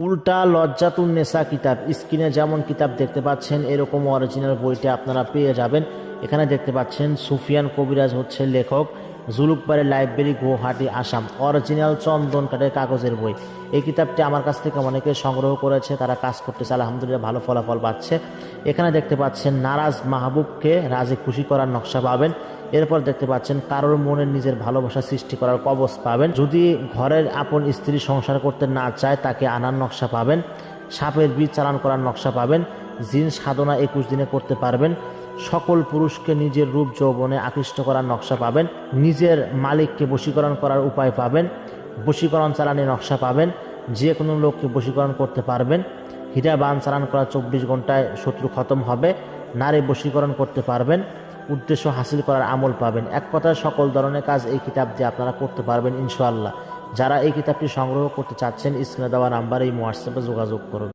উল্টা লজ্জাতুন নেসা কিতাব, স্ক্রিনে যেমন কিতাব দেখতে পাচ্ছেন এরকম অরিজিনাল বইটি আপনারা পেয়ে যাবেন। এখানে দেখতে পাচ্ছেন সুফিয়ান কবিরাজ হচ্ছে লেখক, জুলুকবাড়ি লাইব্রেরি, গুয়াহাটি, আসাম। অরিজিনাল চন্দন কাঠের কাগজের বই। এই কিতাবটি আমার কাছ থেকে অনেকে সংগ্রহ করেছে, তারা কাজ করতেছে, আলহামদুলিল্লাহ ভালো ফলাফল পাচ্ছে। এখানে দেখতে পাচ্ছেন নারাজ মাহবুবকে রাজি খুশি করার নকশা পাবেন। এরপর দেখতে পাচ্ছেন কারোর মনে নিজের ভালোবাসা সৃষ্টি করার কবচ পাবেন। যদি ঘরের আপন স্ত্রী সংসার করতে না চায় তাকে আনার নকশা পাবেন। সাপের বীজ চালান করার নকশা পাবেন। জিন সাধনা 21 দিনে করতে পারবেন। সকল পুরুষকে নিজের রূপ যৌবনে আকৃষ্ট করার নকশা পাবেন। নিজের মালিককে বশীকরণ করার উপায় পাবেন। বশীকরণ চালানের নকশা পাবেন। যে কোনো লোককে বশীকরণ করতে পারবেন। হীরা বান চালান করা 24 ঘন্টায় শত্রু খতম হবে। নারী বশীকরণ করতে পারবেন। উদ্দেশ্য হাসিল করার আমল পাবেন। এক কথায় সকল ধরনের কাজ এই কিতাব দিয়ে আপনারা করতে পারবেন ইনশাআল্লাহ। যারা এই কিতাবটি সংগ্রহ করতে চাচ্ছেন স্ক্রিনে দেওয়া নাম্বারে এই হোয়াটসঅ্যাপে যোগাযোগ করুন।